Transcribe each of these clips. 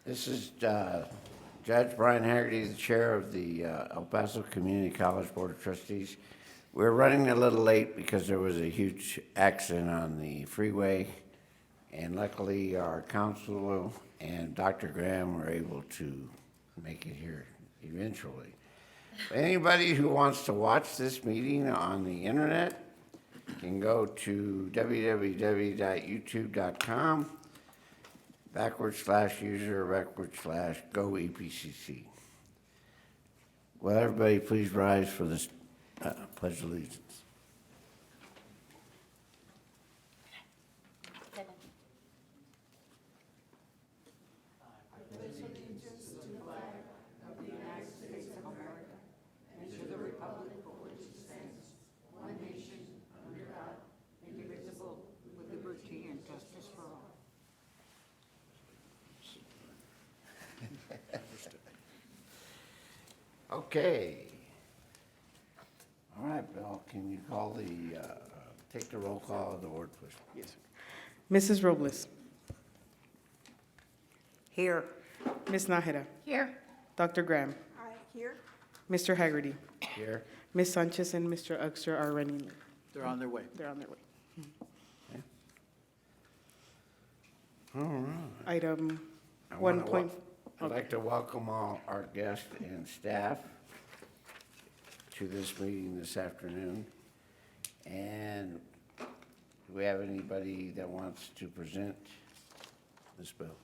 This is Judge Brian Haggerty, the chair of the El Paso Community College Board of Trustees. We're running a little late because there was a huge accident on the freeway, and luckily our counsel and Dr. Graham were able to make it here eventually. Anybody who wants to watch this meeting on the internet can go to www.youtube.com/user/go EPCC. Will everybody please rise for this pledge of allegiance? With liberty and justice for all. Okay. All right, Bill, can you call take the roll call of the board, please? Yes. Mrs. Robles. Here. Ms. Nájera. Here. Dr. Graham. Aye. Here. Mr. Haggerty. Here. Ms. Sanchez and Mr. Uxer are running late. They're on their way. They're on their way. All right. Item I 1 wanna point. I'd like to welcome all our guests and staff to this meeting this afternoon. And do we have anybody that wants to present this bill?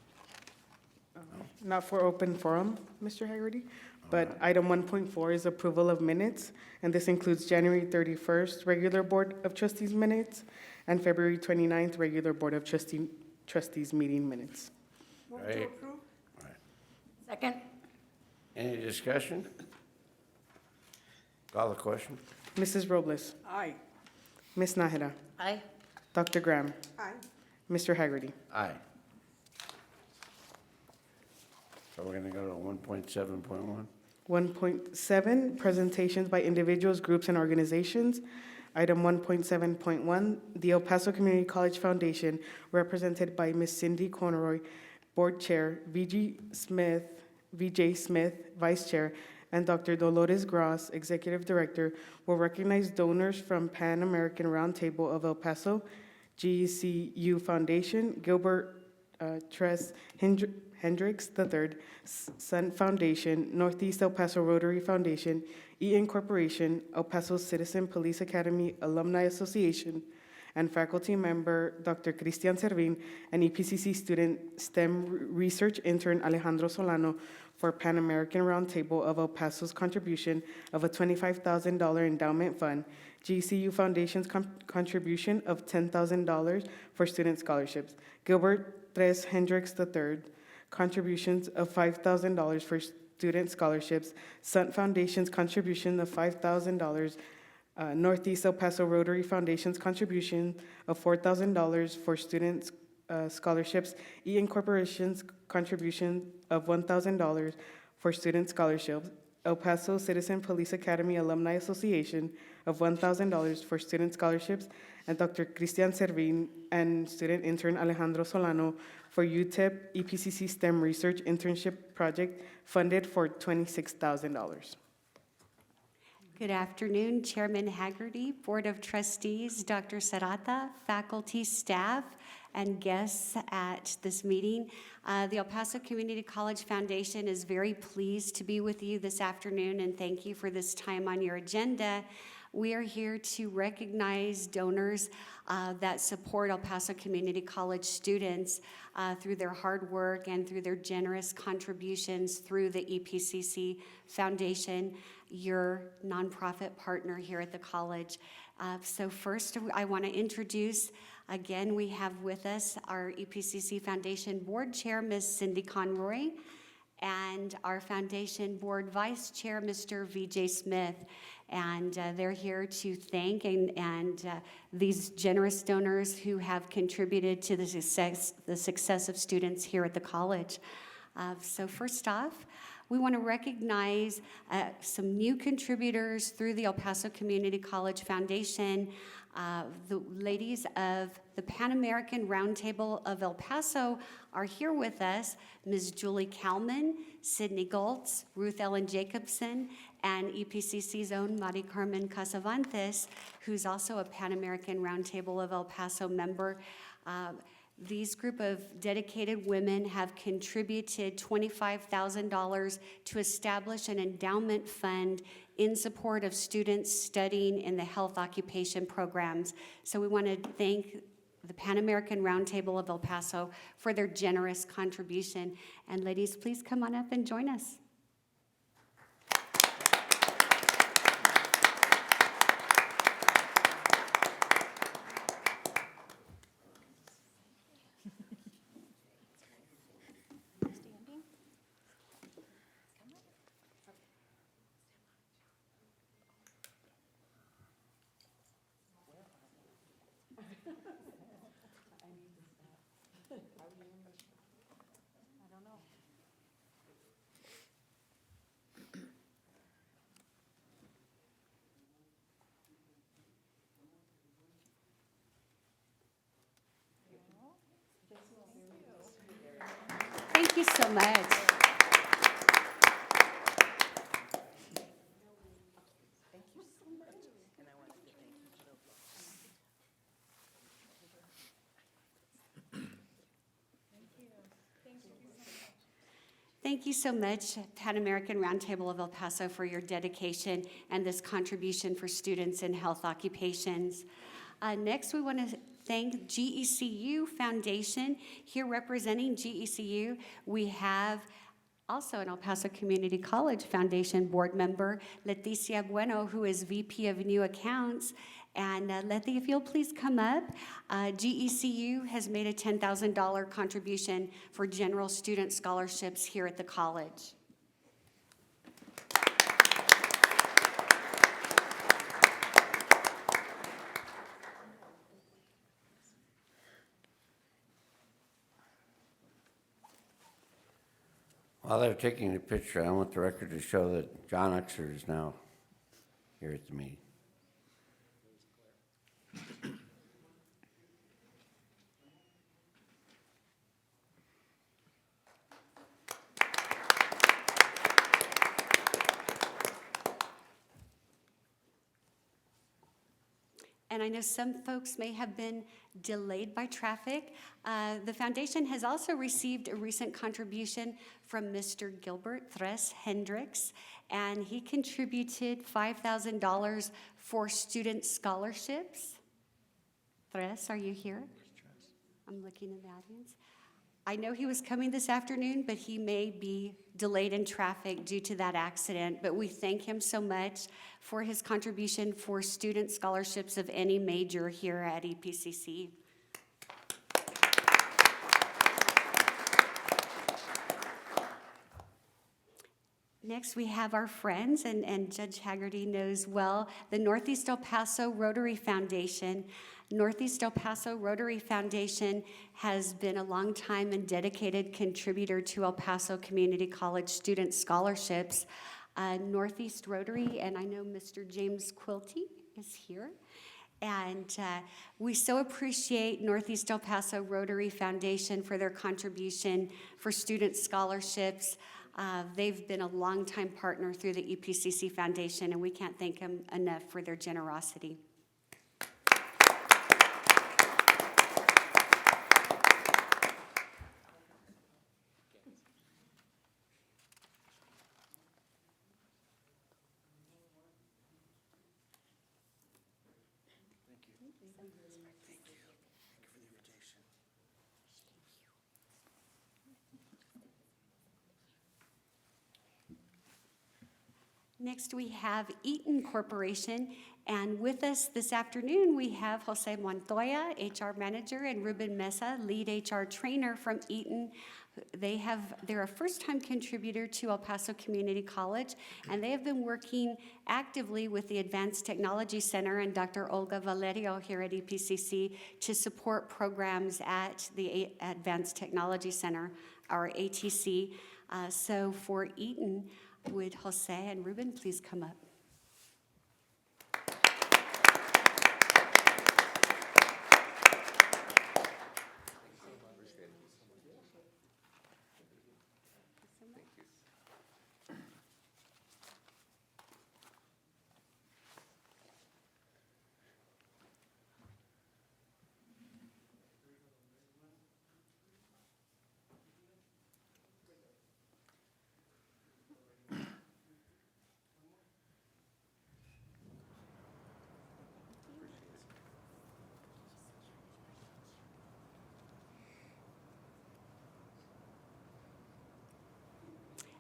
Not for open forum, Mr. Haggerty, but item 1.4 is approval of minutes, and this includes January 31st regular Board of Trustees minutes and February 29th regular Board of Trustees meeting minutes. Move Right. to approve. Second. Any discussion? Call the question? Mrs. Robles. Aye. Ms. Nájera. Aye. Dr. Graham. Aye. Mr. Haggerty. Aye. So we're gonna go to 1.7.1? 1.7, presentations by individuals, groups, and organizations. Item 1.7.1, the El Paso Community College Foundation, represented by Ms. Cindy Conroy, Board Chair, VJ Smith, Vice Chair, and Dr. Dolores Gross, Executive Director, will recognize donors from Pan American Roundtable of El Paso, GCU Foundation, Gilbert Tress Hendricks III, Sun Foundation, Northeast El Paso Rotary Foundation, EN Corporation, El Paso Citizen Police Academy Alumni Association, and faculty member Dr. Cristian Servín, and EPCC student STEM research intern Alejandro Solano for Pan American Roundtable of El Paso's contribution of a $25,000 endowment fund, GCU Foundation's contribution of $10,000 for student scholarships, Gilbert Tres Hendricks III, contributions of $5,000 for student scholarships, Sun Foundation's contribution of $5,000, Northeast El Paso Rotary Foundation's contribution of $4,000 for student scholarships, EN Corporation's contribution of $1,000 for student scholarships, El Paso Citizen Police Academy Alumni Association of $1,000 for student scholarships, and Dr. Cristian Servín and student intern Alejandro Solano for UTEP EPCC STEM Research Internship Project funded for $26,000. Good afternoon, Chairman Haggerty, Board of Trustees, Dr. Serrata, faculty, staff, and guests at this meeting. The El Paso Community College Foundation is very pleased to be with you this afternoon, and thank you for this time on your agenda. We are here to recognize donors that support El Paso Community College students through their hard work and through their generous contributions through the EPCC Foundation, your nonprofit partner here at the college. So first, I want to introduce, again, we have with us our EPCC Foundation Board Chair, Ms. Cindy Conroy, and our Foundation Board Vice Chair, Mr. VJ Smith. And they're here to thank these generous donors who have contributed to the success of students here at the college. So first off, we want to recognize some new contributors through the El Paso Community College Foundation. The ladies of the Pan American Roundtable of El Paso are here with us. Ms. Julie Kalman, Sydney Goltz, Ruth Ellen Jacobson, and EPCC's own Mari Carmen Casavantes, who's also a Pan American Roundtable of El Paso member. These group of dedicated women have contributed $25,000 to establish an endowment fund in support of students studying in the health occupation programs. So we want to thank the Pan American Roundtable of El Paso for their generous contribution. And ladies, please come on up and join us. Thank you so much. Thank you so much, Pan American Roundtable of El Paso, for your dedication and this contribution for students in health occupations. Next, we want to thank GECU Foundation. Here representing GECU, we have also an El Paso Community College Foundation board member, Leticia Bueno, who is VP of New Accounts. And Letty, if you'll please come up. GECU has made a $10,000 contribution for general student scholarships here at the college. While they're taking the picture, I want the record to show that John Uxer is now here at the meeting. And I know some folks may have been delayed by traffic. The foundation has also received a recent contribution from Mr. Gilbert Tres Hendricks, and he contributed $5,000 for student scholarships. Tres, are you here? I'm looking in the audience. I know he was coming this afternoon, but he may be delayed in traffic due to that accident. But we thank him so much for his contribution for student scholarships of any major here at EPCC. Next, we have our friends, and Judge Haggerty knows well, the Northeast El Paso Rotary Foundation. Northeast El Paso Rotary Foundation has been a long-time and dedicated contributor to El Paso Community College student scholarships. Northeast Rotary, and I know Mr. James Quilty is here. And we so appreciate Northeast El Paso Rotary Foundation for their contribution for student scholarships. They've been a longtime partner through the EPCC Foundation, and we can't thank them enough for their generosity. Next, we have Eaton Corporation, and with us this afternoon, we have Jose Montoya, HR Manager, and Ruben Mesa, Lead HR Trainer from Eaton, They're a first-time contributor to El Paso Community College, and they have been working actively with the Advanced Technology Center and Dr. Olga Valerio here at EPCC to support programs at the Advanced Technology Center, our ATC. So for Eaton, would Jose and Ruben please come up?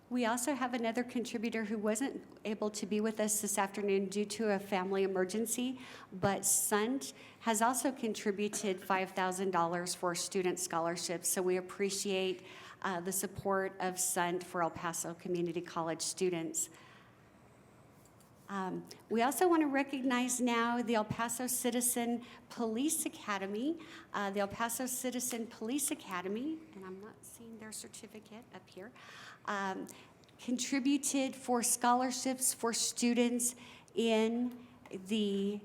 We also have another contributor who wasn't able to be with us this afternoon due to a family emergency, but SUNT has also contributed $5,000 for student scholarships, so we appreciate the support of SUNT for El Paso Community College students. We also want to recognize now the El Paso Citizen Police Academy. The El Paso Citizen Police Academy, and I'm not seeing their certificate up here, contributed for scholarships for students in the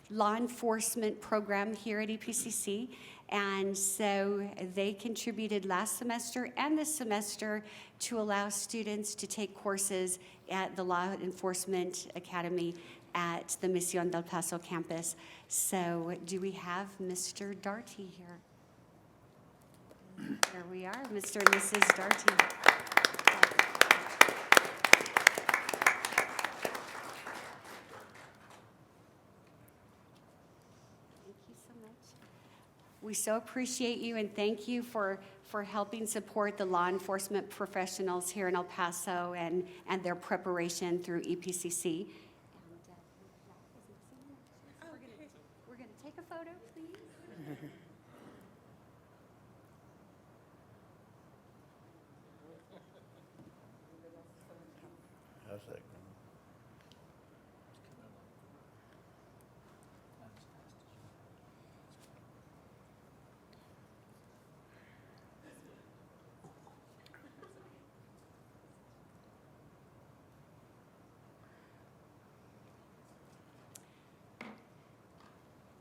law enforcement program here at EPCC. And so they contributed last semester and this semester to allow students to take courses at the Law Enforcement Academy at the Misión del Paso campus. So do we have Mr. Darty here? There we are, Mr. and Mrs. Darty. We so appreciate you and thank you for helping support the law enforcement professionals here in El Paso and their preparation through EPCC. We're going to take a photo, please. How's that going?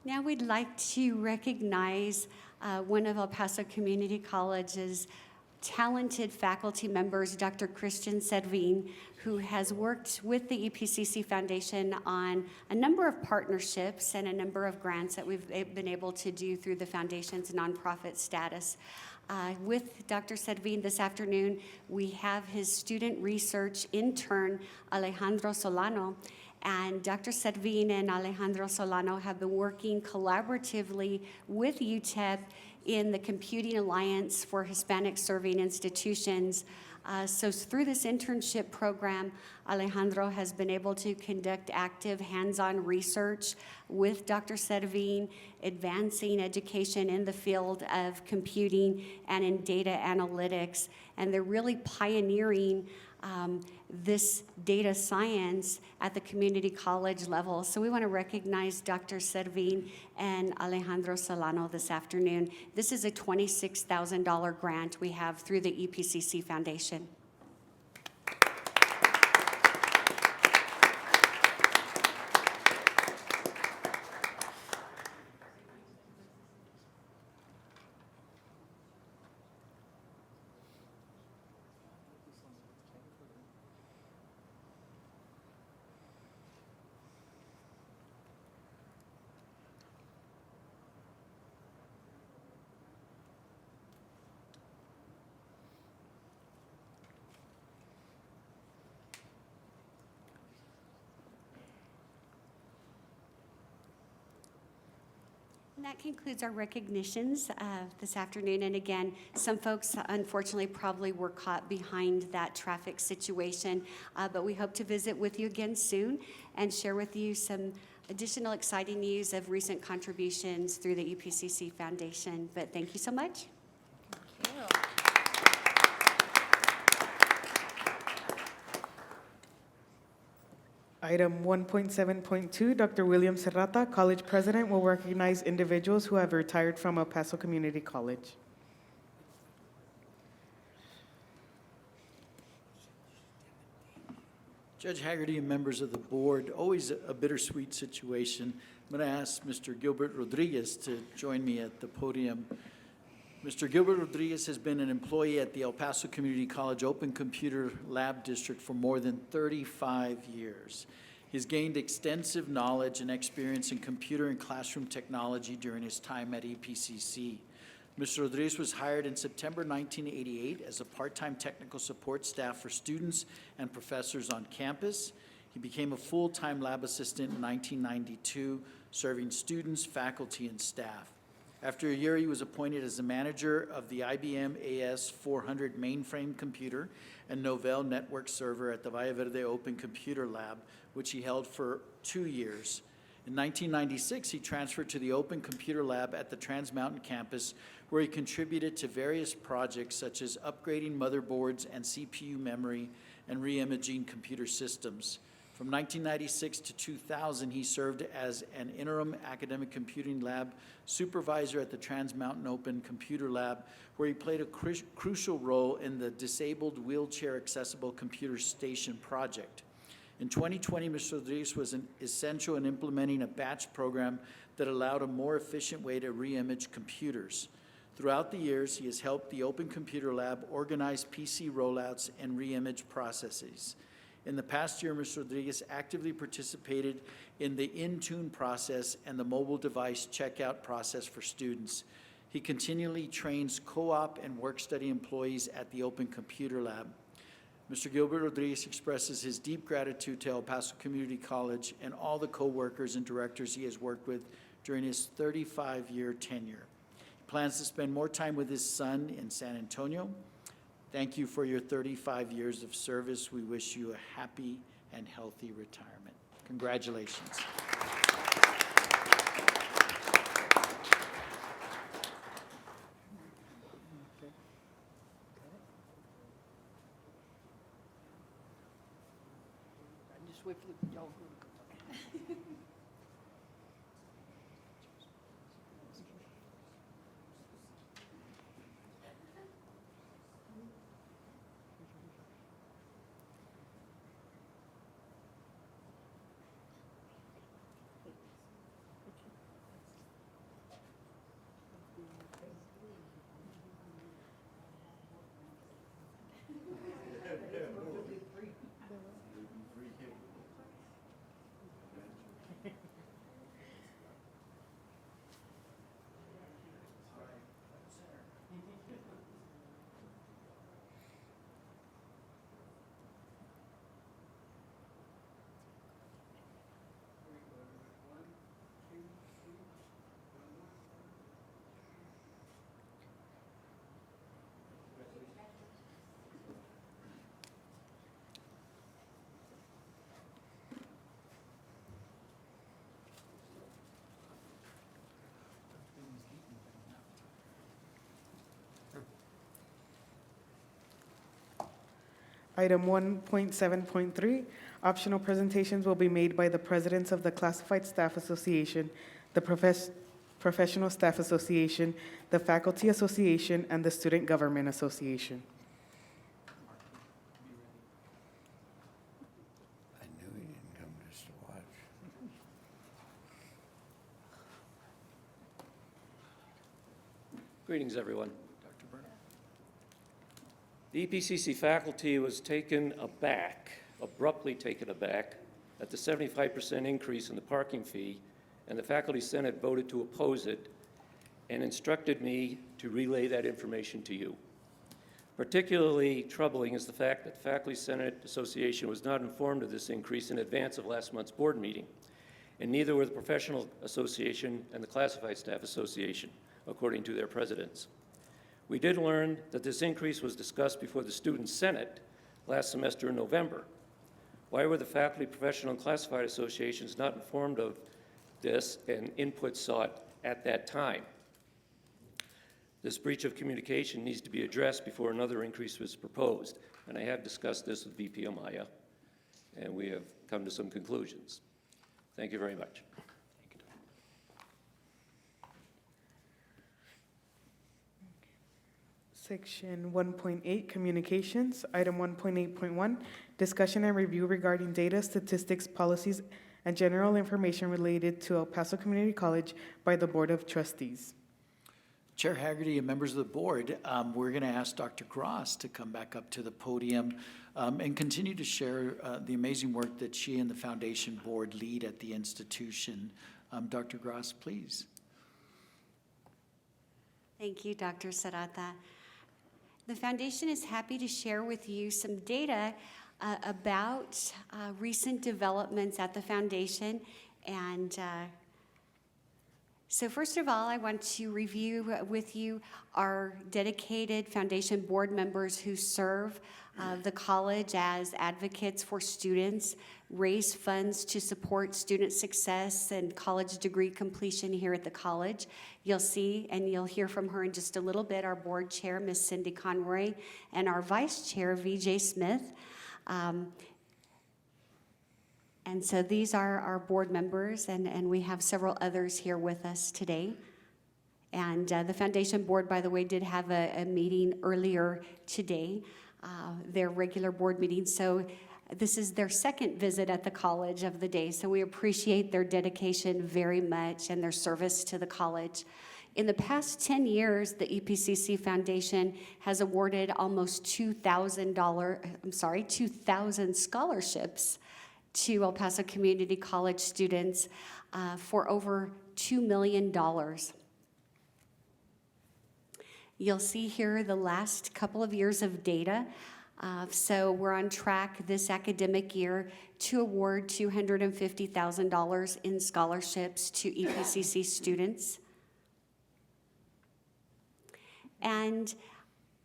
Now we'd like to recognize one of El Paso Community College's talented faculty members, Dr. Christian Servin, who has worked with the EPCC Foundation on a number of partnerships and a number of grants that we've been able to do through the foundation's nonprofit status. With Dr. Servin this afternoon, we have his student research intern, Alejandro Solano. And Dr. Servin and Alejandro Solano have been working collaboratively with UTEP in the Computing Alliance for Hispanic Serving Institutions. So through this internship program, Alejandro has been able to conduct active hands-on research with Dr. Servin, advancing education in the field of computing and in data analytics. And they're really pioneering this data science at the community college level. So we want to recognize Dr. Servin and Alejandro Solano this afternoon. This is a $26,000 grant we have through the EPCC Foundation. And that concludes our recognitions this afternoon. And again, some folks unfortunately probably were caught behind that traffic situation, but we hope to visit with you again soon and share with you some additional exciting news of recent contributions through the EPCC Foundation. But thank you so much. Thank you. Item 1.7.2, Dr. William Serrata, College President, will recognize individuals who have retired from El Paso Community College. Judge Haggerty and members of the board, always a bittersweet situation. I'm going to ask Mr. Gilbert Rodriguez to join me at the podium. Mr. Gilbert Rodriguez has been an employee at the El Paso Community College Open Computer Lab District for more than 35 years. He's gained extensive knowledge and experience in computer and classroom technology during his time at EPCC. Mr. Rodriguez was hired in September 1988 as a part-time technical support staff for students and professors on campus. He became a full-time lab assistant in 1992, serving students, faculty, and staff. After a year, he was appointed as the manager of the IBM AS400 mainframe computer and Novell network server at the Valle Verde Open Computer Lab, which he held for 2 years. In 1996, he transferred to the Open Computer Lab at the Trans Mountain campus, where he contributed to various projects such as upgrading motherboards and CPU memory and re-imaging computer systems. From 1996 to 2000, he served as an interim academic computing lab supervisor at the Trans Mountain Open Computer Lab, where he played a crucial role in the Disabled Wheelchair Accessible Computer Station project. In 2020, Mr. Rodriguez was essential in implementing a batch program that allowed a more efficient way to re-image computers. Throughout the years, he has helped the Open Computer Lab organize PC rollouts and re-image processes. In the past year, Mr. Rodriguez actively participated in the Intune process and the mobile device checkout process for students. He continually trains co-op and work-study employees at the Open Computer Lab. Mr. Gilbert Rodriguez expresses his deep gratitude to El Paso Community College and all the co-workers and directors he has worked with during his 35-year tenure. He plans to spend more time with his son in San Antonio. Thank you for your 35 years of service. We wish you a happy and healthy retirement. Congratulations. Just wait for the y'all. Item 1.7.3, optional presentations will be made by the presidents of the Classified Staff Association, the Professional Staff Association, the Faculty Association, and the Student Government Association. I knew he didn't come just to watch. Greetings, everyone. Dr. Burnham. The EPCC faculty was abruptly taken aback, at the 75% increase in the parking fee, and the Faculty Senate voted to oppose it and instructed me to relay that information to you. Particularly troubling is the fact that the Faculty Senate Association was not informed of this increase in advance of last month's board meeting, and neither were the Professional Association and the Classified Staff Association, according to their presidents. We did learn that this increase was discussed before the Student Senate last semester in November. Why were the Faculty, Professional, and Classified Associations not informed of this and input sought at that time? This breach of communication needs to be addressed before another increase was proposed, and I have discussed this with VP Amaya. and we have come to some conclusions. Thank you very much. Section 1.8, Communications. Item 1.8.1, Discussion and Review regarding data, statistics, policies, and general information related to El Paso Community College by the Board of Trustees. Chair Haggerty and members of the board, we're going to ask Dr. Gross to come back up to the podium and continue to share the amazing work that she and the foundation board lead at the institution. Dr. Gross, please. Thank you, Dr. Serrata. The foundation is happy to share with you some data about recent developments at the foundation. And so first of all, I want to review with you our dedicated foundation board members who serve the college as advocates for students, raise funds to support student success and college degree completion here at the college. You'll see and you'll hear from her in just a little bit, our board chair, Ms. Cindy Conroy, and our vice chair, VJ Smith. And so these are our board members, and we have several others here with us today. And the foundation board, by the way, did have a meeting earlier today, their regular board meeting. So this is their second visit at the college of the day. So we appreciate their dedication very much and their service to the college. In the past 10 years, the EPCC Foundation has awarded almost 2,000 scholarships to El Paso Community College students for over $2 million. You'll see here the last couple of years of data. So we're on track this academic year to award $250,000 in scholarships to EPCC students. And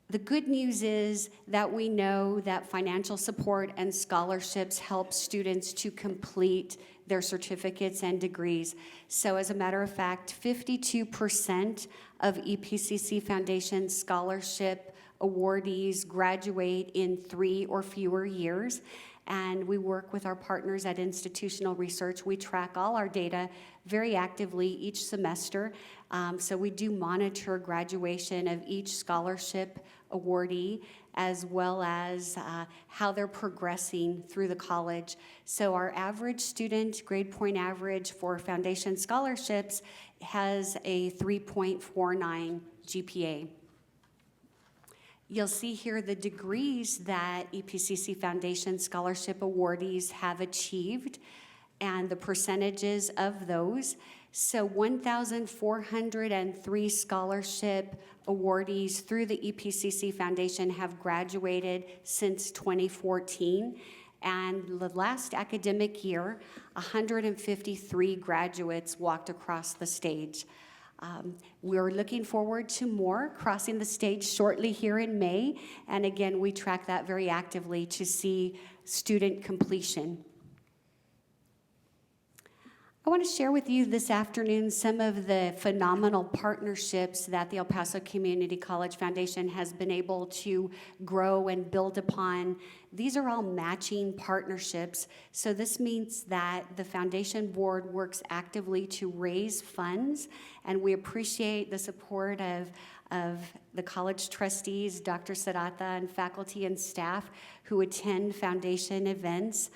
the good news is that we know that financial support and scholarships help students to complete their certificates and degrees. So as a matter of fact, 52% of EPCC Foundation scholarship awardees graduate in 3 or fewer years. And we work with our partners at Institutional Research. We track all our data very actively each semester. So we do monitor graduation of each scholarship awardee, as well as how they're progressing through the college. So our average student grade point average for foundation scholarships has a 3.49 GPA. You'll see here the degrees that EPCC Foundation scholarship awardees have achieved and the percentages of those. So 1,403 scholarship awardees through the EPCC Foundation have graduated since 2014. And the last academic year, 153 graduates walked across the stage. We're looking forward to more crossing the stage shortly here in May. And again, we track that very actively to see student completion. I want to share with you this afternoon some of the phenomenal partnerships that the El Paso Community College Foundation has been able to grow and build upon. These are all matching partnerships. So this means that the foundation board works actively to raise funds, and we appreciate the support of the college trustees, Dr. Serrata, and faculty and staff who attend foundation events.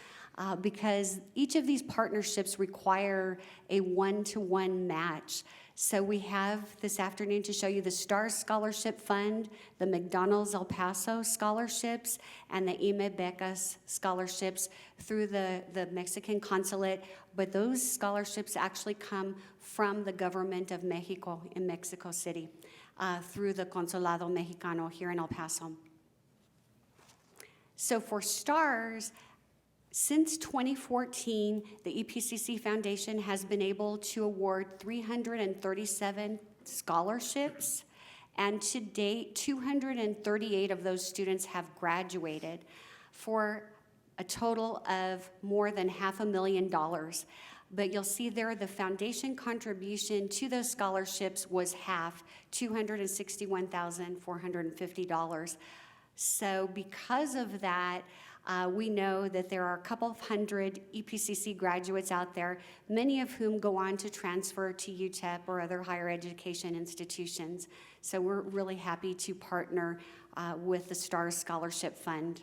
Because each of these partnerships require a one-to-one match. So we have this afternoon to show you the STARS Scholarship Fund, the McDonald's El Paso scholarships, and the IME Becas scholarships through the Mexican consulate. But those scholarships actually come from the government of Mexico in Mexico City through the Consulado Mexicano here in El Paso. So for STARS, since 2014, the EPCC Foundation has been able to award 337 scholarships, and to date, 238 of those students have graduated for a total of more than $500,000. But you'll see there the foundation contribution to those scholarships was half, $261,450. So because of that, We know that there are a couple of hundred EPCC graduates out there, many of whom go on to transfer to UTEP or other higher education institutions. So we're really happy to partner with the STARS Scholarship Fund.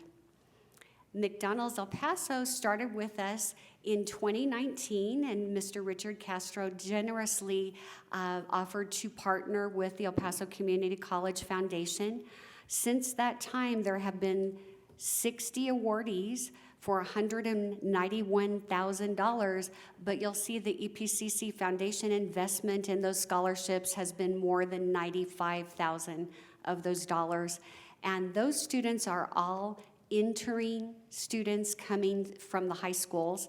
McDonald's El Paso started with us in 2019, and Mr. Richard Castro generously offered to partner with the El Paso Community College Foundation. Since that time, there have been 60 awardees for $191,000, but you'll see the EPCC Foundation investment in those scholarships has been more than $95,000 of those dollars. And those students are all entering students coming from the high schools.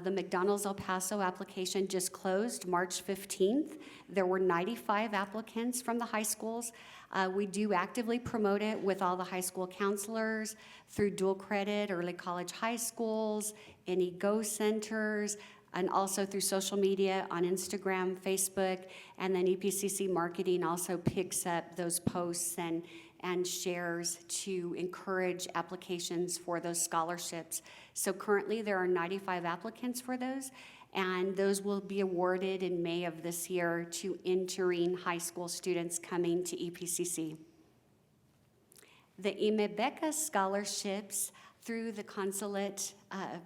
The McDonald's El Paso application just closed March 15th. There were 95 applicants from the high schools. We do actively promote it with all the high school counselors through dual credit, early college high schools, any Go centers, and also through social media on Instagram, Facebook, and then EPCC Marketing also picks up those posts and shares to encourage applications for those scholarships. So currently there are 95 applicants for those, and those will be awarded in May of this year to entering high school students coming to EPCC. The IMEBECA scholarships through the consulate,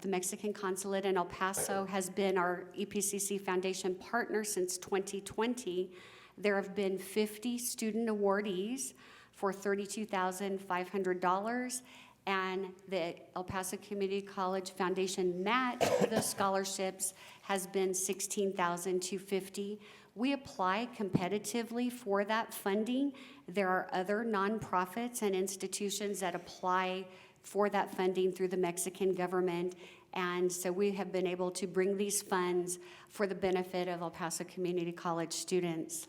the Mexican consulate in El Paso has been our EPCC Foundation partner since 2020. There have been 50 student awardees for $32,500, and the El Paso Community College Foundation match for those scholarships has been $16,250. We apply competitively for that funding. There are other nonprofits and institutions that apply for that funding through the Mexican government, and so we have been able to bring these funds for the benefit of El Paso Community College students.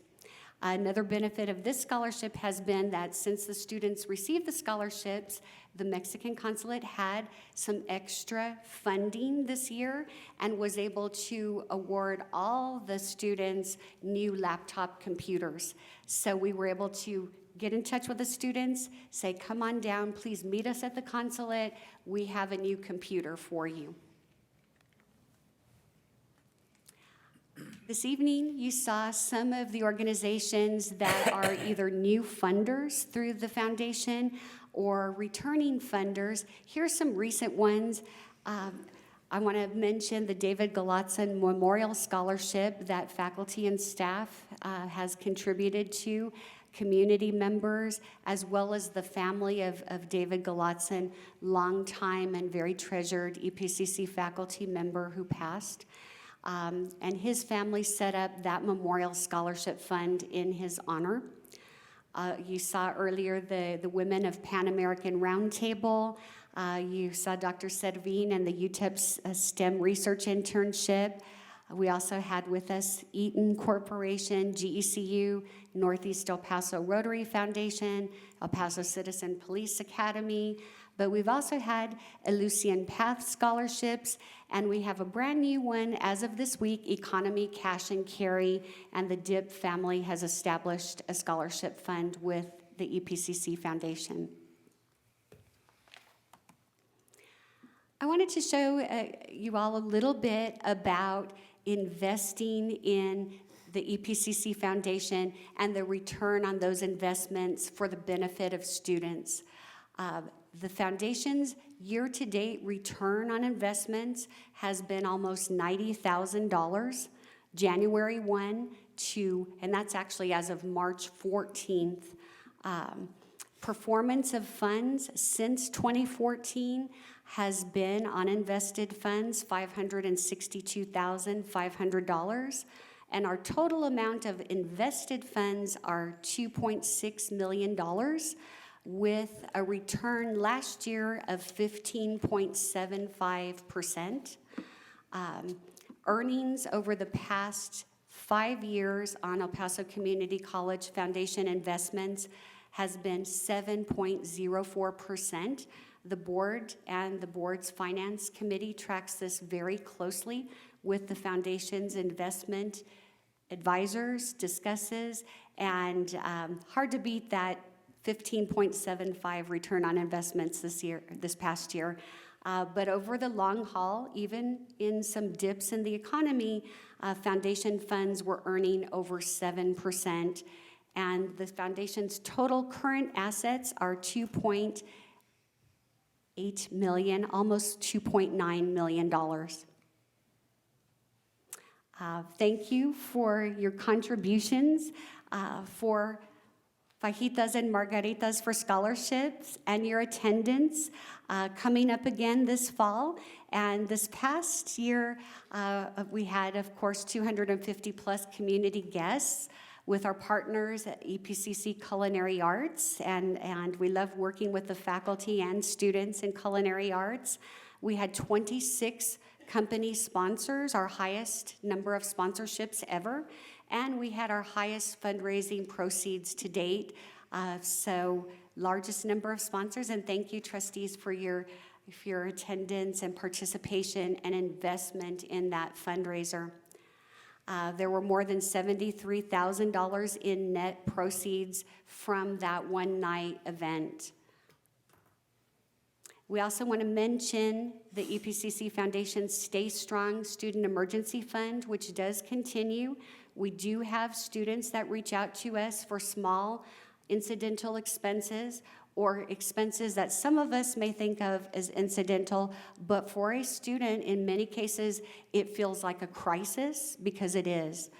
Another benefit of this scholarship has been that since the students received the scholarships, the Mexican consulate had some extra funding this year and was able to award all the students new laptop computers. So we were able to get in touch with the students, say, come on down, please meet us at the consulate. We have a new computer for you. This evening, you saw some of the organizations that are either new funders through the foundation or returning funders. Here are some recent ones. I want to mention the David Galatzan Memorial Scholarship that faculty and staff has contributed to, community members, as well as the family of David Galatzan, longtime and very treasured EPCC faculty member who passed. And his family set up that Memorial Scholarship Fund in his honor. You saw earlier the Women of Pan American Roundtable. You saw Dr. Servin and the UTEP STEM Research Internship. We also had with us Eaton Corporation, GECU, Northeast El Paso Rotary Foundation, El Paso Citizen Police Academy, but we've also had Elucian Path scholarships, and we have a brand new one as of this week, Economy Cash and Carry, and the DIP family has established a scholarship fund with the EPCC Foundation. I wanted to show you all a little bit about investing in the EPCC Foundation and the return on those investments for the benefit of students. The foundation's year-to-date return on investments has been almost $90,000, January 1 to, and that's actually as of March 14th. Performance of funds since 2014 has been on invested funds $562,500, and our total amount of invested funds are $2.6 million, with a return last year of 15.75%. Earnings over the past 5 years on El Paso Community College Foundation investments has been 7.04%. The board and the board's finance committee tracks this very closely with the foundation's investment advisors, discusses, and hard to beat that 15.75 return on investments this past year. But over the long haul, even in some dips in the economy, foundation funds were earning over 7%. And the foundation's total current assets are $2.8 million, almost $2.9 million. Thank you for your contributions, for fajitas and margaritas for scholarships, and your attendance coming up again this fall. And this past year, we had, of course, 250 plus community guests with our partners at EPCC Culinary Arts, and we love working with the faculty and students in culinary arts. We had 26 company sponsors, our highest number of sponsorships ever, and we had our highest fundraising proceeds to date. So largest number of sponsors, and thank you, trustees, for your attendance and participation and investment in that fundraiser. There were more than $73,000 in net proceeds from that one-night event. We also want to mention the EPCC Foundation's Stay Strong Student Emergency Fund, which does continue. We do have students that reach out to us for small incidental expenses or expenses that some of us may think of as incidental, but for a student, in many cases, it feels like a crisis because it is.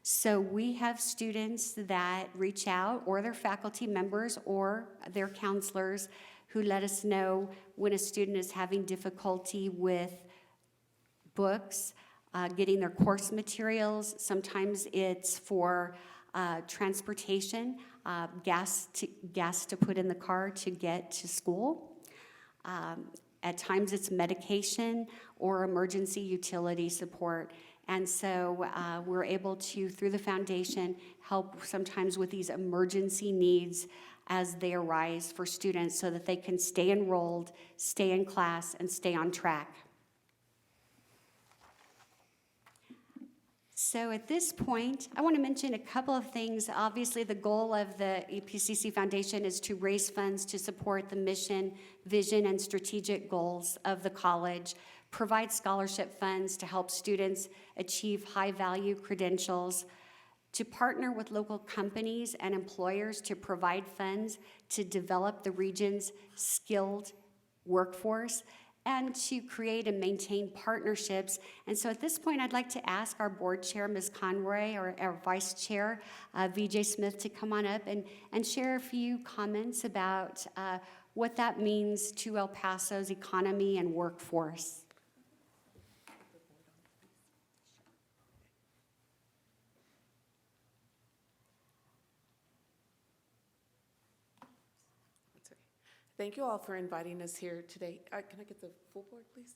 So we have students that reach out, or their faculty members or their counselors, who let us know when a student is having difficulty with books, getting their course materials. Sometimes it's for transportation, gas to put in the car to get to school. At times it's medication or emergency utility support. And so we're able to, through the foundation, help sometimes with these emergency needs as they arise for students so that they can stay enrolled, stay in class, and stay on track. So at this point, I want to mention a couple of things. Obviously, the goal of the EPCC Foundation is to raise funds to support the mission, vision, and strategic goals of the college, provide scholarship funds to help students achieve high-value credentials, to partner with local companies and employers to provide funds to develop the region's skilled workforce, and to create and maintain partnerships. And so at this point, I'd like to ask our board chair, Ms. Conroy, or our vice chair, VJ Smith, to come on up and share a few comments about what that means to El Paso's economy and workforce. Thank you all for inviting us here today. Can I get the full board, please?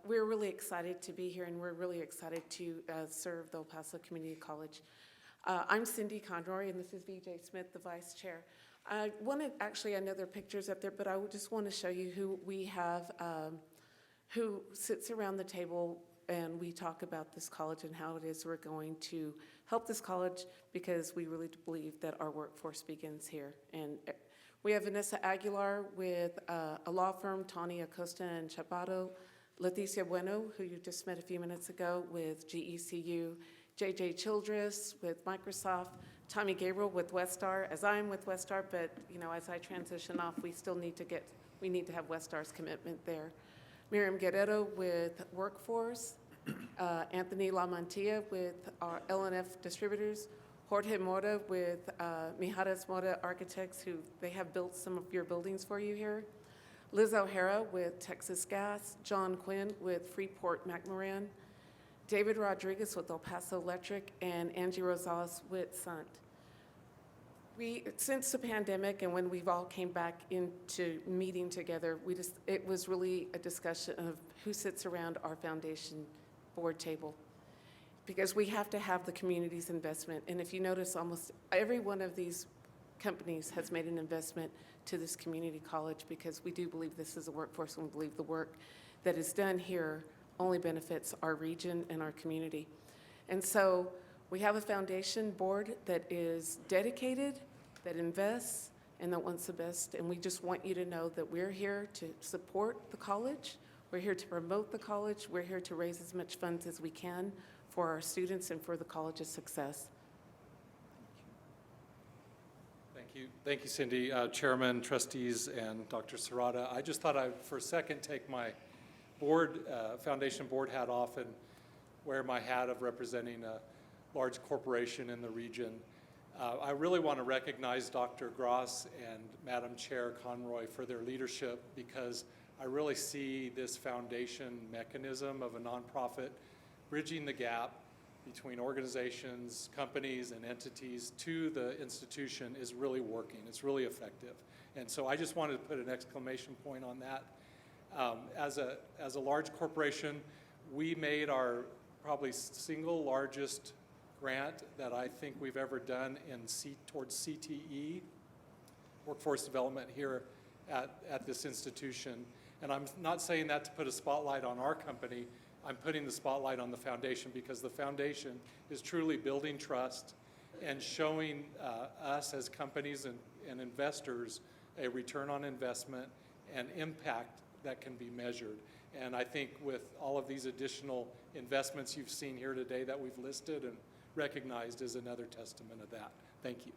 We're really excited to be here, and we're really excited to serve the El Paso Community College. I'm Cindy Conroy, and this is VJ Smith, the vice chair. I know there are pictures up there, but I just want to show you who we have, who sits around the table, and we talk about this college and how it is we're going to help this college, because we really believe that our workforce begins here. And we have Vanessa Aguilar with a law firm, Tani Acosta and Chaparro, Leticia Bueno, who you just met a few minutes ago, with GECU, JJ Childress with Microsoft, Tommy Gabriel with Westar, as I'm with Westar, but as I transition off, we need to have Westar's commitment there. Miriam Guerrero with Workforce, Anthony Lamantilla with our LNF Distributors, Jorge Mora with Mijares Mora Architects, who they have built some of your buildings for you here. Liz O'Hara with Texas Gas, John Quinn with Freeport McMoran, David Rodriguez with El Paso Electric, and Angie Rosales with Sunt. Since the pandemic and when we've all came back into meeting together, it was really a discussion of who sits around our foundation board table, because we have to have the community's investment. And if you notice, almost every one of these companies has made an investment to this community college, because we do believe this is a workforce, and we believe the work that is done here only benefits our region and our community. And so we have a foundation board that is dedicated, that invests, and that wants the best. And we just want you to know that we're here to support the college. We're here to promote the college. We're here to raise as much funds as we can for our students and for the college's success. Thank you, Cindy, Chairman, trustees, and Dr. Serrata. I just thought I'd, for a second, take my foundation board hat off and wear my hat of representing a large corporation in the region. I really want to recognize Dr. Gross and Madam Chair Conroy for their leadership, because I really see this foundation mechanism of a nonprofit bridging the gap between organizations, companies, and entities to the institution is really working. It's really effective. And so I just wanted to put an exclamation point on that. As a large corporation, we made our probably single largest grant that I think we've ever done towards CTE, workforce development, here at this institution. And I'm not saying that to put a spotlight on our company. I'm putting the spotlight on the foundation, because the foundation is truly building trust and showing us as companies and investors a return on investment and impact that can be measured. And I think with all of these additional investments you've seen here today that we've listed and recognized is another testament of that. Thank you.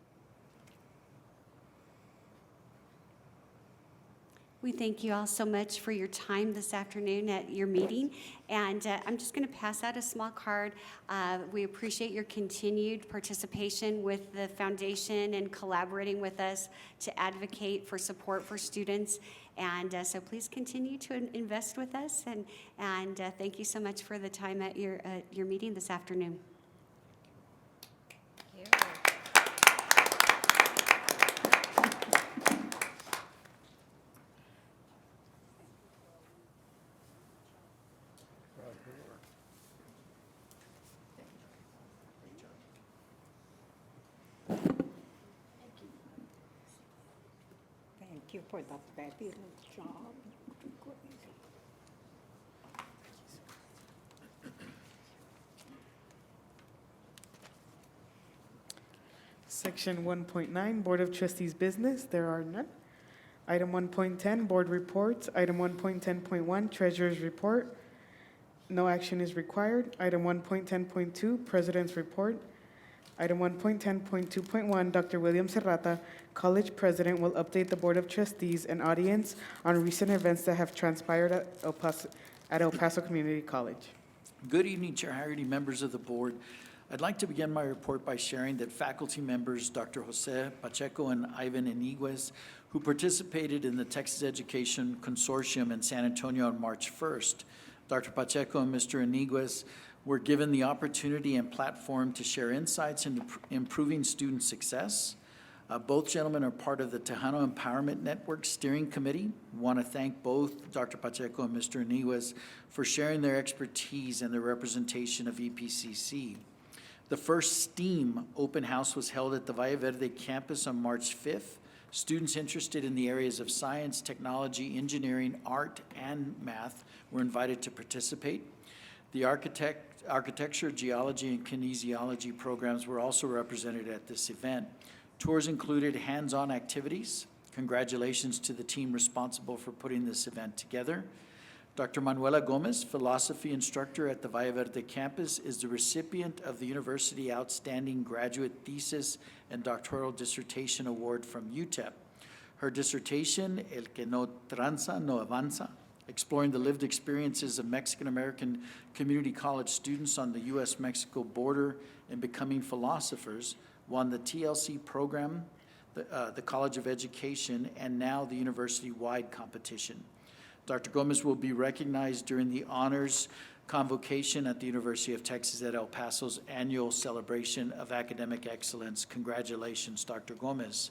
We thank you all so much for your time this afternoon at your meeting. And I'm just going to pass out a small card. We appreciate your continued participation with the foundation and collaborating with us to advocate for support for students. And so please continue to invest with us. And thank you so much for the time at your meeting this afternoon. Thank you for the fabulous job. Great. Section 1.9, Board of Trustees Business, there are none. Item 1.10, Board Reports. Item 1.10.1, Treasurer's Report. No action is required. Item 1.10.2, President's Report. Item 1.10.2.1, Dr. William Serrata, College President, will update the Board of Trustees and audience on recent events that have transpired at El Paso Community College. Good evening, Chair Hagerty, members of the board. I'd like to begin my report by sharing that faculty members Dr. Jose Pacheco and Ivan Iniguez, who participated in the Texas Education Consortium in San Antonio on March 1st. Dr. Pacheco and Mr. Iniguez were given the opportunity and platform to share insights into improving student success. Both gentlemen are part of the Tejano Empowerment Network Steering Committee. I want to thank both Dr. Pacheco and Mr. Iniguez for sharing their expertise and their representation of EPCC. The first STEAM open house was held at the Valle Verde campus on March 5th. Students interested in the areas of science, technology, engineering, art, and math were invited to participate. The architecture, geology, and kinesiology programs were also represented at this event. Tours included hands-on activities. Congratulations to the team responsible for putting this event together. Dr. Manuela Gomez, philosophy instructor at the Valle Verde campus, is the recipient of the University Outstanding Graduate Thesis and Doctoral Dissertation Award from UTEP. Her dissertation, El que no tranza, no avanza, exploring the lived experiences of Mexican-American community college students on the U.S.-Mexico border and becoming philosophers, won the TLC program, the College of Education, and now the university-wide competition. Dr. Gomez will be recognized during the honors convocation at the University of Texas at El Paso's annual celebration of academic excellence. Congratulations, Dr. Gomez.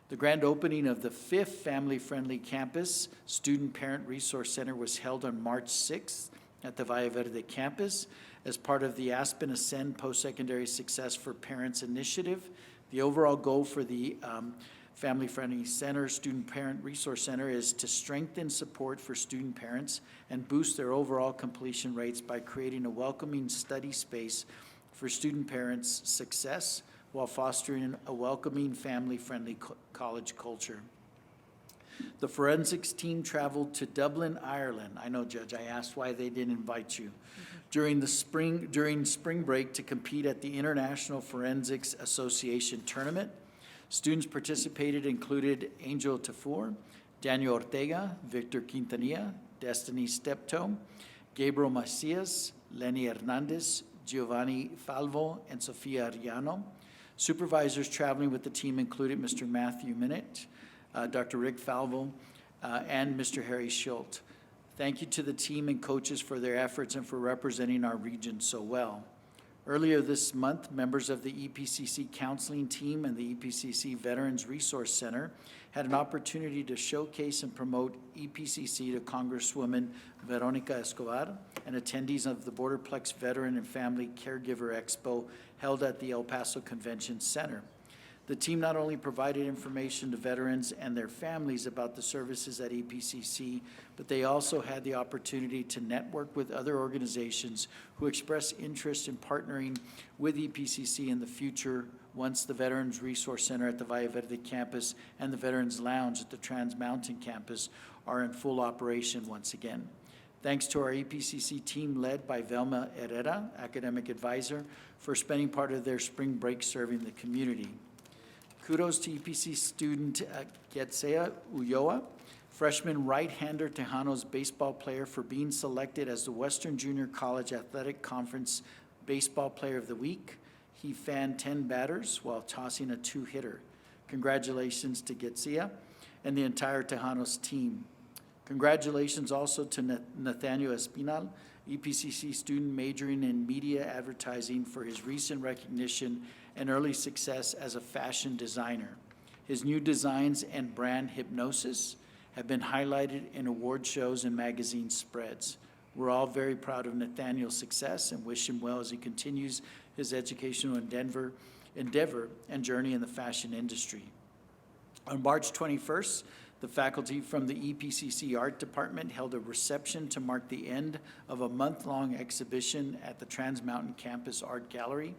The grand opening of the 5th family-friendly campus Student Parent Resource Center was held on March 6th at the Valle Verde campus as part of the Aspen Ascend Post-Secondary Success for Parents initiative. The overall goal for the Family-Friendly Center, Student Parent Resource Center, is to strengthen support for student parents and boost their overall completion rates by creating a welcoming study space for student parents' success, while fostering a welcoming, family-friendly college culture. The forensics team traveled to Dublin, Ireland. I know, Judge, I asked why they didn't invite you. During spring break to compete at the International Forensics Association Tournament. Students participated included Angel Tafur, Daniel Ortega, Victor Quintanilla, Destiny Steptoe, Gabriel Macias, Lenny Hernandez, Giovanni Falvo, and Sofia Ariano. Supervisors traveling with the team included Mr. Matthew Minute, Dr. Rick Falvo, and Mr. Harry Schultz. Thank you to the team and coaches for their efforts and for representing our region so well. Earlier this month, members of the EPCC counseling team and the EPCC Veterans Resource Center had an opportunity to showcase and promote EPCC to Congresswoman Veronica Escobar and attendees of the Borderplex Veteran and Family Caregiver Expo held at the El Paso Convention Center. The team not only provided information to veterans and their families about the services at EPCC, but they also had the opportunity to network with other organizations who express interest in partnering with EPCC in the future once the Veterans Resource Center at the Valle Verde campus and the Veterans Lounge at the Trans Mountain campus are in full operation once again. Thanks to our EPCC team led by Velma Herrera, academic advisor, for spending part of their spring break serving the community. Kudos to EPC student Getsea Ulloa, freshman right-hander Tejanos baseball player, for being selected as the Western Junior College Athletic Conference Baseball Player of the Week. He fanned 10 batters while tossing a 2-hitter. Congratulations to Getsea and the entire Tejanos team. Congratulations also to Nathaniel Espinal, EPCC student majoring in media advertising, for his recent recognition and early success as a fashion designer. His new designs and brand Hypnosis have been highlighted in award shows and magazine spreads. We're all very proud of Nathaniel's success and wish him well as he continues his educational endeavor and journey in the fashion industry. On March 21st, the faculty from the EPCC Art Department held a reception to mark the end of a month-long exhibition at the Trans Mountain Campus Art Gallery.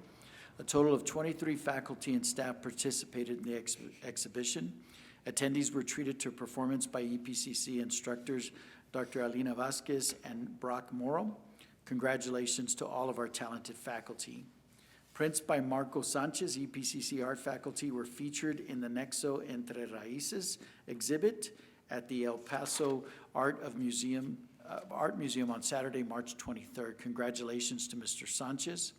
A total of 23 faculty and staff participated in the exhibition. Attendees were treated to a performance by EPCC instructors Dr. Alina Vasquez and Brock Morrow. Congratulations to all of our talented faculty. Prints by Marco Sanchez, EPCC art faculty, were featured in the Nexo Entre Raíces exhibit at the El Paso Art Museum on Saturday, March 23rd. Congratulations to Mr. Sanchez.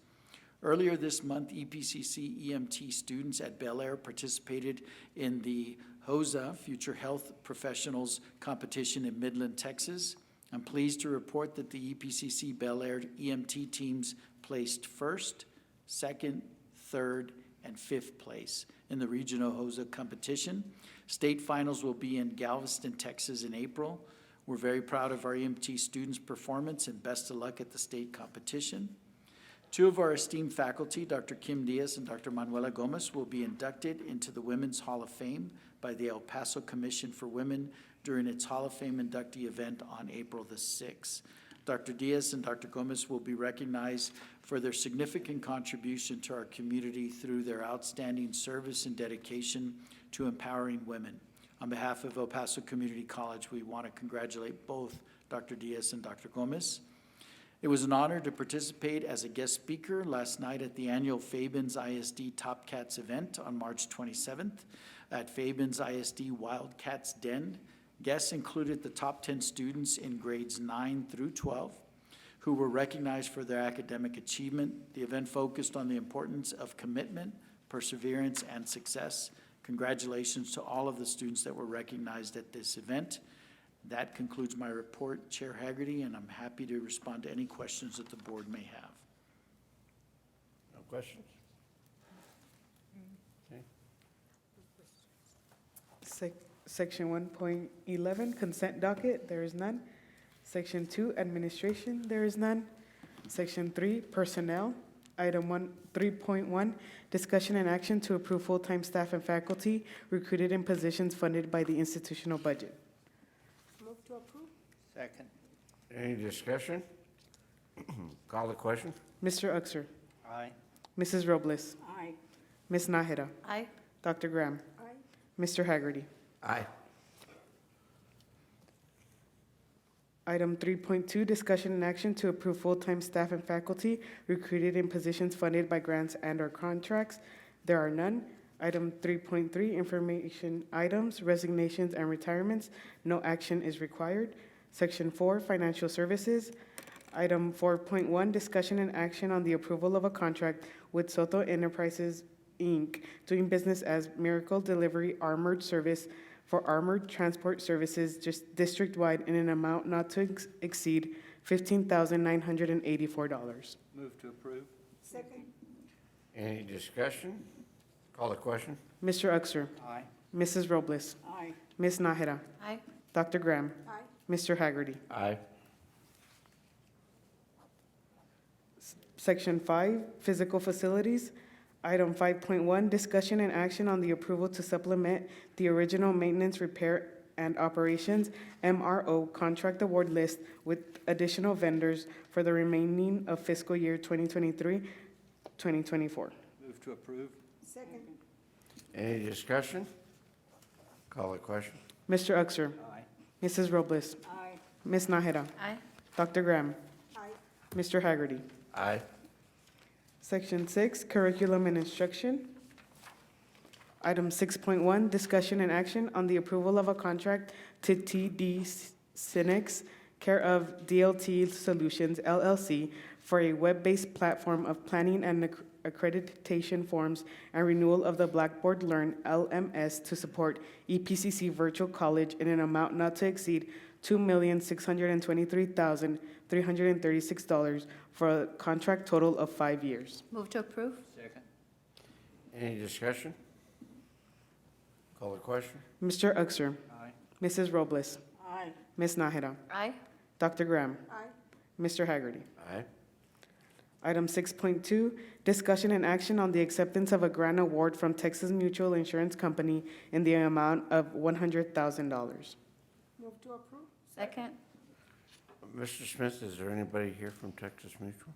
Earlier this month, EPCC EMT students at Bel Air participated in the HOSA, Future Health Professionals Competition in Midland, Texas. I'm pleased to report that the EPCC Bel Air EMT teams placed first, second, third, and fifth place in the regional HOSA competition. State finals will be in Galveston, Texas in April. We're very proud of our EMT students' performance and best of luck at the state competition. Two of our esteemed faculty, Dr. Kim Diaz and Dr. Manuela Gomez, will be inducted into the Women's Hall of Fame by the El Paso Commission for Women during its Hall of Fame inductee event on April the 6th. Dr. Diaz and Dr. Gomez will be recognized for their significant contribution to our community through their outstanding service and dedication to empowering women. On behalf of El Paso Community College, we want to congratulate both Dr. Diaz and Dr. Gomez. It was an honor to participate as a guest speaker last night at the annual Fabens ISD Top Cats event on March 27th at Fabens ISD Wildcats Den. Guests included the top 10 students in grades 9 through 12 who were recognized for their academic achievement. The event focused on the importance of commitment, perseverance, and success. Congratulations to all of the students that were recognized at this event. That concludes my report, Chair Haggerty, and I'm happy to respond to any questions that the board may have. No questions? Okay. Section 1.11, consent docket, there is none. Section 2, administration, there is none. Section 3, personnel. Item 3.1, discussion and action to approve full-time staff and faculty recruited in positions funded by the institutional budget. Move to approve. Second. Any discussion? Call the question? Mr. Uxer, Aye. Mrs. Robles, Aye. Ms. Nájera. Aye. Dr. Graham. Mr. Haggerty. Aye. Item 3.2, discussion and action to approve full-time staff and faculty recruited in positions funded by grants and/or contracts. There are none. Item 3.3, information items, resignations, and retirements. No action is required. Section 4, financial services. Item 4.1, discussion and action on the approval of a contract with Soto Enterprises, Inc., doing business as Miracle Delivery Armored Service for armored transport services just district-wide in an amount not to exceed $15,984. Move to approve. Second. Any discussion? Call the question? Mr. Uxer. Aye. Mrs. Robles. Aye. Ms. Nájera. Aye. Dr. Graham. Aye. Mr. Haggerty. Aye. Section 5, physical facilities. Item 5.1, discussion and action on the approval to supplement the original maintenance, repair, and operations MRO contract award list with additional vendors for the remaining of fiscal year 2023-2024. Move to approve. Second. Any discussion? Call the question? Mr. Uxer. Aye. Mrs. Robles. Aye. Ms. Nájera. Aye. Dr. Graham. Aye. Mr. Haggerty. Aye. Section 6, curriculum and instruction. Item 6.1, discussion and action on the approval of a contract to TD Synnex, care of DLT Solutions LLC, for a web-based platform of planning and accreditation forms and renewal of the Blackboard Learn LMS to support EPCC Virtual College in an amount not to exceed $2,623,336 for a contract total of 5 years. Move to approve? Second. Any discussion? Call the question? Mr. Uxer. Aye. Mrs. Robles. Aye. Ms. Nájera. Aye. Dr. Graham. Aye. Mr. Haggerty. Aye. Item 6.2, discussion and action on the acceptance of a grant award from Texas Mutual Insurance Company in the amount of $100,000. Move to approve. Second? Mr. Smith, is there anybody here from Texas Mutual?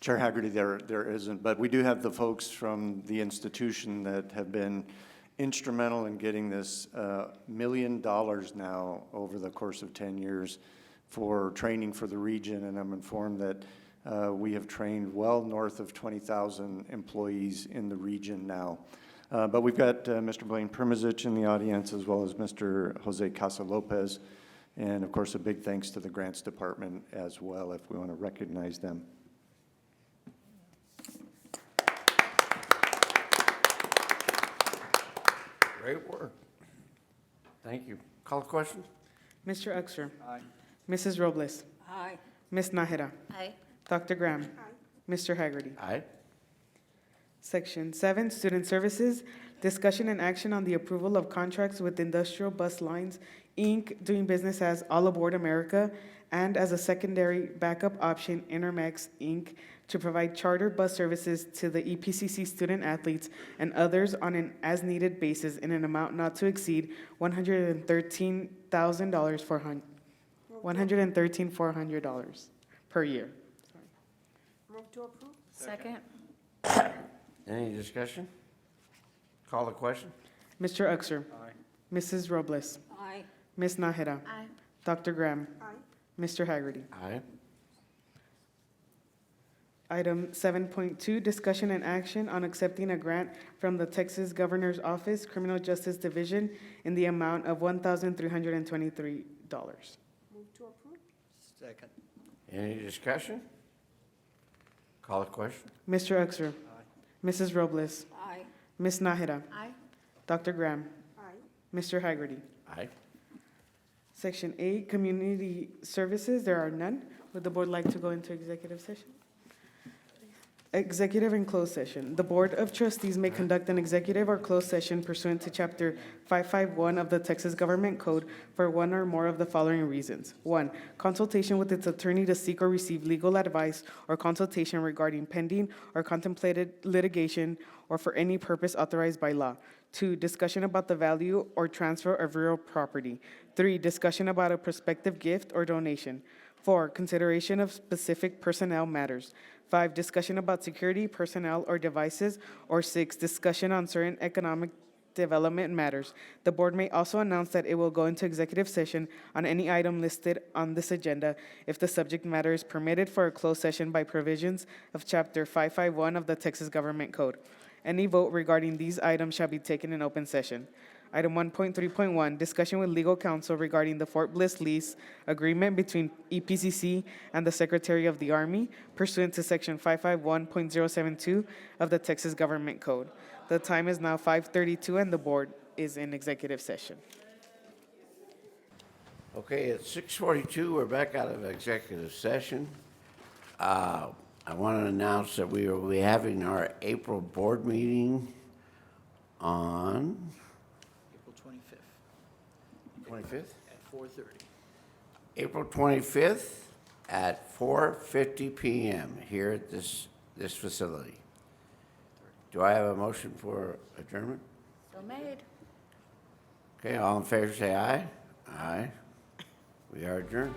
Chair Haggerty, there isn't, but we do have the folks from the institution that have been instrumental in getting this $1 million now over the course of 10 years for training for the region, and I'm informed that we have trained well north of 20,000 employees in the region now. But we've got Mr. Blaine Primozic in the audience, as well as Mr. Jose Casa Lopez, and of course, a big thanks to the Grants Department as well, if we want to recognize them. Great work. Thank you. Call the question? Mr. Uxer. Aye. Mrs. Robles. Aye. Ms. Nájera. Aye. Dr. Graham. Aye. Mr. Haggerty. Aye. Section 7, Student Services, discussion and action on the approval of contracts with Industrial Bus Lines, Inc., doing business as All Aboard America, and as a secondary backup option, Intermex, Inc., to provide charter bus services to the EPCC student athletes and others on an as-needed basis in an amount not to exceed $113,400 per year. Move to approve. Second? Any discussion? Call the question? Mr. Uxer. Aye. Mrs. Robles. Aye. Ms. Nájera. Aye. Dr. Graham. Aye. Mr. Haggerty. Aye. Item 7.2, discussion and action on accepting a grant from the Texas Governor's Office Criminal Justice Division in the amount of $1,323. Move to approve. Second. Any discussion? Call the question? Mr. Uxer. Aye. Mrs. Robles. Aye. Ms. Nájera. Aye. Dr. Graham. Aye. Mr. Haggerty. Aye. Section 8, community services, there are none. Would the board like to go into executive session? Executive and closed session. The Board of Trustees may conduct an executive or closed session pursuant to Chapter 551 of the Texas Government Code for one or more of the following reasons. 1, consultation with its attorney to seek or receive legal advice or consultation regarding pending or contemplated litigation or for any purpose authorized by law. 2, discussion about the value or transfer of real property. 3, discussion about a prospective gift or donation. 4, consideration of specific personnel matters. 5, discussion about security, personnel, or devices. Or 6, discussion on certain economic development matters. The board may also announce that it will go into executive session on any item listed on this agenda if the subject matter is permitted for a closed session by provisions of Chapter 551 of the Texas Government Code. Any vote regarding these items shall be taken in open session. Item 1.3.1, discussion with legal counsel regarding the Fort Bliss lease agreement between EPCC and the Secretary of the Army pursuant to Section 551.072 of the Texas Government Code. The time is now 5:32 and the board is in executive session. Okay, at 6:42, we're back out of executive session. I want to announce that we will be having our April board meeting on April 25th 25th? at 4:30. April 25th at 4:50 PM here at this facility. Do I have a motion for adjournment? So made. Okay, all in favor, say aye. Aye. We are adjourned.